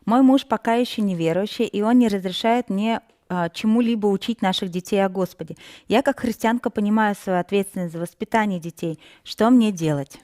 Мой муж пока еще неверующий, и он не разрешает мне чему-либо учить наших детей о Господе. Я, как христианка, понимаю свою ответственность за воспитание детей. Что мне делать?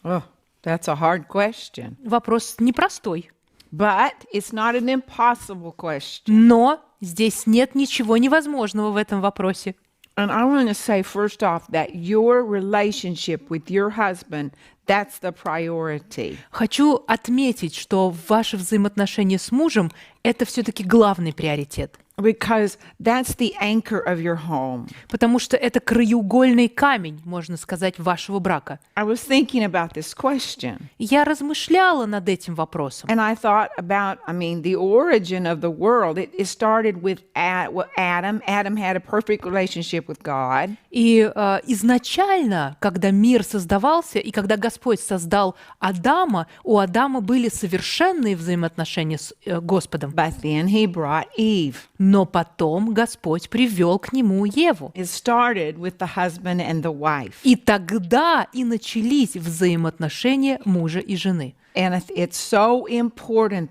Oh, that's a hard question. Вопрос непростой. But it's not an impossible question. Но здесь нет ничего невозможного в этом вопросе. And I want to say first off that your relationship with your husband, that's the priority. Хочу отметить, что ваши взаимоотношения с мужем – это все-таки главный приоритет. Because that's the anchor of your home. Потому что это краеугольный камень, можно сказать, вашего брака. I was thinking about this question. Я размышляла над этим вопросом. And I thought about, the origin of the world. It started with Adam. Adam had a perfect relationship with God. И изначально, когда мир создавался, и когда Господь создал Адама, у Адама были совершенные взаимоотношения с Господом. But then he brought Eve. Но потом Господь привел к нему Еву. It started with the husband and the wife. И тогда и начались взаимоотношения мужа и жены. And it's so important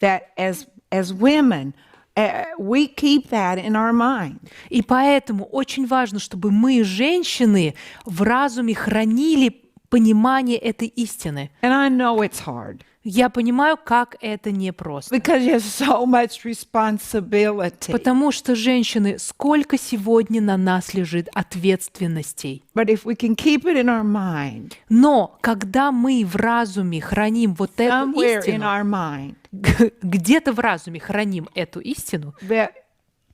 that as women, we keep that in our mind. И поэтому очень важно, чтобы мы, женщины, в разуме хранили понимание этой истины. And I know it's hard. Я понимаю, как это непросто. Because you have so much responsibility. Потому что, женщины, сколько сегодня на нас лежит ответственностей. But if we can keep it in our mind, Но когда мы в разуме храним вот эту somewhere in истину, our mind, где-то в разуме храним эту истину, that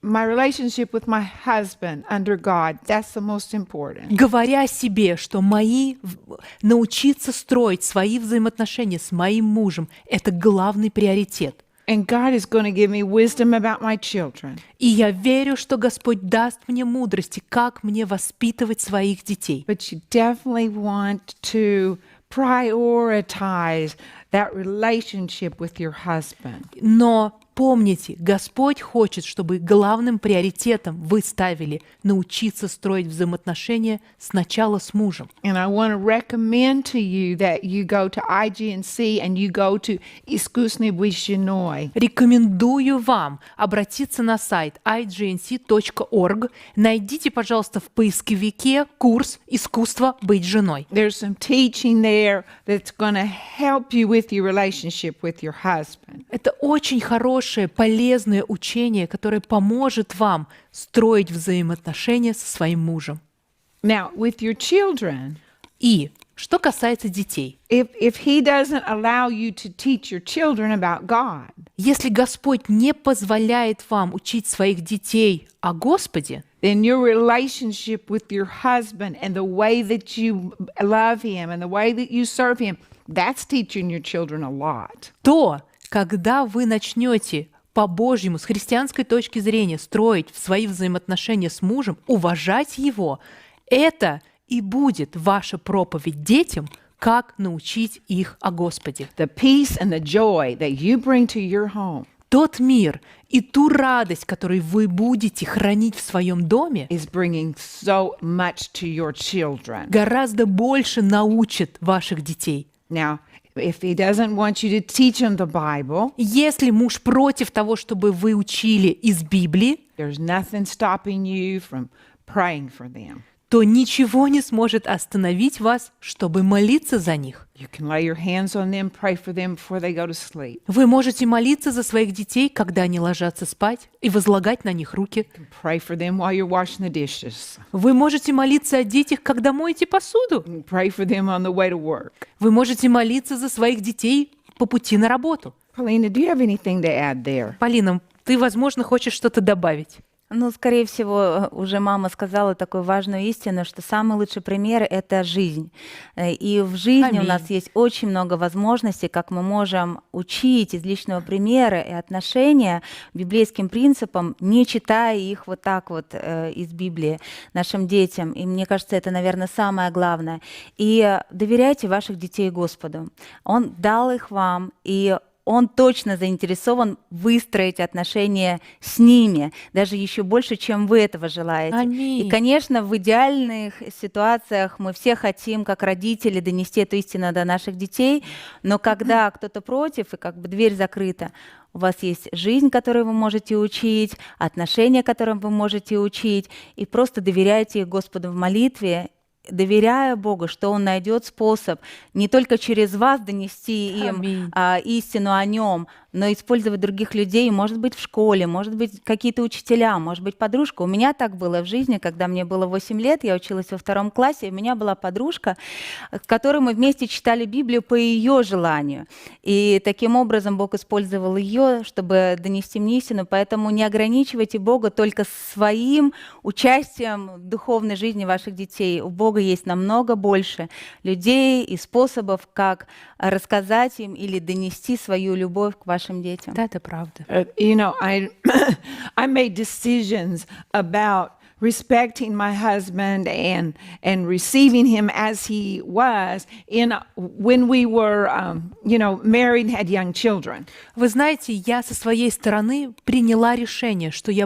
my relationship with my husband under God, that's the most important. говоря себе, что научиться строить свои взаимоотношения с моим мужем – это главный приоритет. And God is going to give me wisdom about my children. И я верю, что Господь даст мне мудрости, как мне воспитывать своих детей. But you definitely want to prioritize that relationship with your husband. Но помните, Господь хочет, чтобы главным приоритетом вы ставили научиться строить взаимоотношения сначала с мужем. And I want to recommend to you that you go to IGNC and you go to «Искусный быть женой». Рекомендую вам обратиться на сайт IGNC.org. Найдите, пожалуйста, в поисковике курс «Искусство быть женой». There's some teaching there that's going to help you with your relationship with your husband. Это очень хорошее, полезное учение, которое поможет вам строить взаимоотношения со своим мужем. Now, with your children, И что касается детей, if he doesn't allow you to teach your children about God, если Господь не позволяет вам учить своих детей о Господе, then your relationship with your husband and the way that you love him and the way that you serve him, that's teaching your children a lot. то, когда вы начнете по-божьему, с христианской точки зрения, строить свои взаимоотношения с мужем, уважать его, это и будет ваша проповедь детям, как научить их о Господе. The peace and the joy that you bring to your home Тот мир и ту радость, которую вы будете хранить в своем доме, is bringing so much to your children. гораздо больше научит ваших детей. Now, if he doesn't want you to teach them the Bible, Если муж против того, чтобы вы учили из Библии, there's nothing stopping you from praying for them. то ничего не сможет остановить вас, чтобы молиться за них. You can lay your hands on them, pray for them before they go to sleep. Вы можете молиться за своих детей, когда они ложатся спать, и возлагать на них руки. Pray for them while you're washing the dishes. Вы можете молиться о детях, когда моете посуду. Pray for them on the way to work. Вы можете молиться за своих детей по пути на работу. Paulina, do you have anything to add there? Полина, ты, возможно, хочешь что-то добавить? Ну, скорее всего, уже мама сказала такую важную истину, что самый лучший пример — это жизнь. И в жизни у нас есть очень много возможностей, как мы можем учить из личного примера и отношения библейским принципам, не читая их вот так вот из Библии нашим детям. И мне кажется, это, наверное, самое главное. И доверяйте ваших детей Господу. Он дал их вам, и Он точно заинтересован выстроить отношения с ними, даже еще больше, чем вы этого желаете. Аминь. И, конечно, в идеальных ситуациях мы все хотим, как родители, донести эту истину до наших детей, но когда кто-то против, и как бы дверь закрыта, у вас есть жизнь, которой вы можете учить, отношения, которым вы можете учить, и просто доверяйте Господу в молитве, доверяя Богу, что Он найдет способ не только через вас донести им истину о Нем, но использовать других людей, может быть, в школе, может быть, какие-то учителя, может быть, подружка. У меня так было в жизни, когда мне было 8 лет, я училась во 2 классе, и у меня была подружка, с которой мы вместе читали Библию по ее желанию. И таким образом Бог использовал ее, чтобы донести мне истину. Поэтому не ограничивайте Бога только своим участием в духовной жизни ваших детей. У Бога есть намного больше людей и способов, как рассказать им или донести свою любовь к вашим детям. Да, это правда. You know, I made decisions about respecting my husband and receiving him as he was when we were, married and had young children. Вы знаете, я со своей стороны приняла решение, что я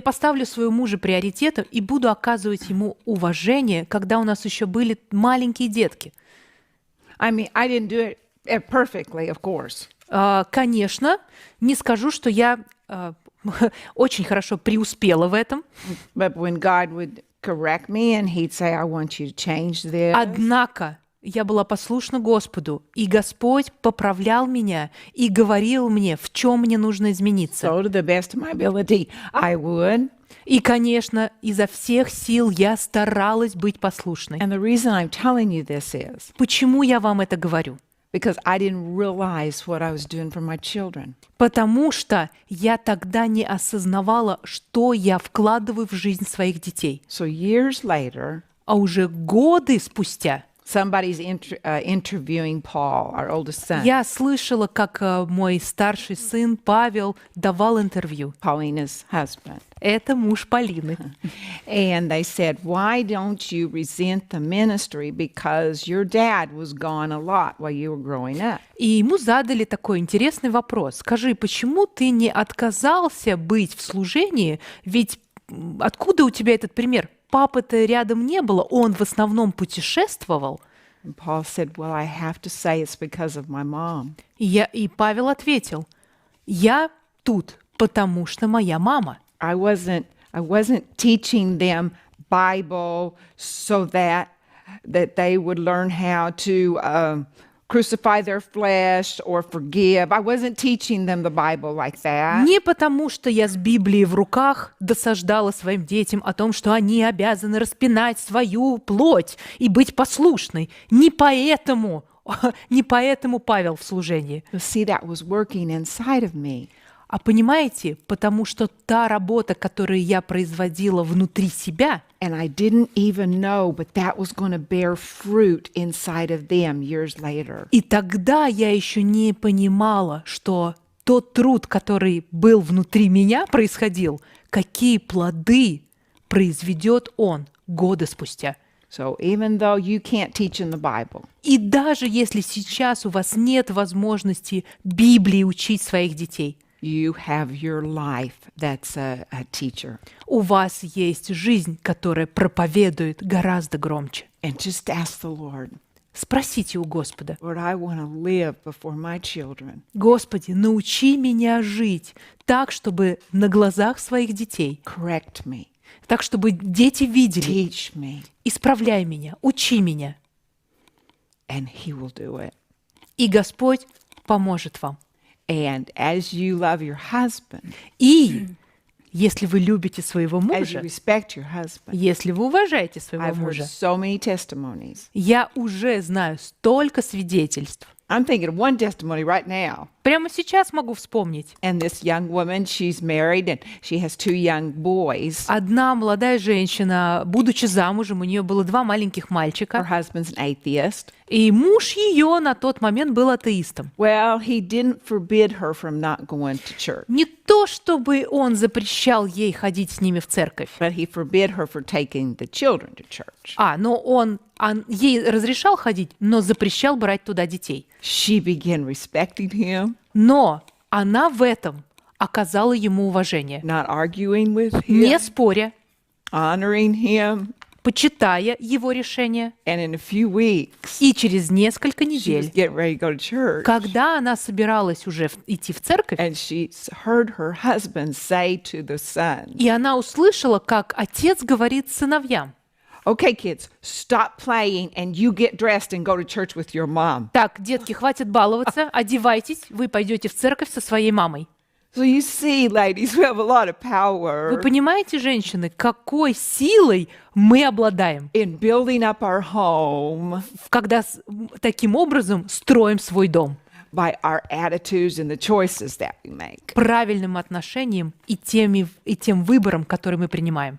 поставлю своего мужа приоритетом и буду оказывать ему уважение, когда у нас еще были маленькие детки. I mean, I didn't do it perfectly, of course. Конечно, не скажу, что я очень хорошо преуспела в этом. But when God would correct me and he'd say, I want you to change this. Однако я была послушна Господу, и Господь поправлял меня и говорил мне, в чем мне нужно измениться. So to the best of my ability, I would. И, конечно, изо всех сил я старалась быть послушной. And the reason I'm telling you this is Почему я вам это говорю? because I didn't realize what I was doing for my children. Потому что я тогда не осознавала, что я вкладываю в жизнь своих детей. So years later, А уже годы спустя somebody's interviewing Paul, our oldest son. я слышала, как мой старший сын Павел давал интервью. Paulina's husband. Это муж Полины. And they said, why don't you resent the ministry because your dad was gone a lot while you were growing up? И ему задали такой интересный вопрос. Скажи, почему ты не отказался быть в служении? Ведь откуда у тебя этот пример? Папы-то рядом не было, он в основном путешествовал. And Paul said, well, I have to say it's because of my mom. И Павел ответил, я тут, потому что моя мама. I wasn't teaching them Bible so that they would learn how to crucify their flesh or forgive. I wasn't teaching them the Bible like that. Не потому, что я с Библией в руках досаждала своим детям о том, что они обязаны распинать свою плоть и быть послушной. Не поэтому Павел в служении. You see, that was working inside of me. А понимаете, потому что та работа, которую я производила внутри себя, And I didn't even know, but that was going to bear fruit inside of them years later. и тогда я еще не понимала, что тот труд, который был внутри меня, происходил, какие плоды произведет он годы спустя. So even though you can't teach in the Bible, И даже если сейчас у вас нет возможности Библии учить своих детей, you have your life that's a teacher. у вас есть жизнь, которая проповедует гораздо громче. And just ask the Lord, Спросите у Господа, Lord, I want to live before my children. Господи, научи меня жить так, чтобы на глазах своих детей, Correct me. так, чтобы дети видели, Teach me. исправляй меня, учи меня, And he will do it. и Господь поможет вам. And as you love your husband, И если вы любите своего as you мужа, respect your husband, если вы уважаете своего I've heard мужа, so many testimonies. я уже знаю столько свидетельств. I'm thinking of one testimony right now. Прямо сейчас могу вспомнить. And this young woman, she's married and she has 2 young boys. Одна молодая женщина, будучи замужем, у нее было 2 маленьких Her мальчика, husband's an atheist. и муж ее на тот момент был атеистом. Well, he didn't forbid her from not going to church, Не то, чтобы он запрещал ей ходить с ними в церковь, but he forbid her from taking the children to church. но он ей разрешал ходить, но запрещал брать туда детей. She began respecting him, Но она в этом оказала ему уважение, not arguing with не him, споря, honoring him. почитая его решение. And in a few weeks, И через несколько she was недель, getting ready to go to church. когда она собиралась уже идти в церковь, And she heard her husband say to the son, и она услышала, как отец говорит сыновьям: okay, kids, stop playing and you get dressed and go to church with your mom. «Так, детки, хватит баловаться, одевайтесь, вы пойдете в церковь со своей мамой». So you see, ladies, we have a lot of Вы power понимаете, женщины, какой силой мы обладаем, in building up our home когда таким образом строим свой дом by our attitudes and the choices that we make. правильным отношением и тем выбором, который мы принимаем.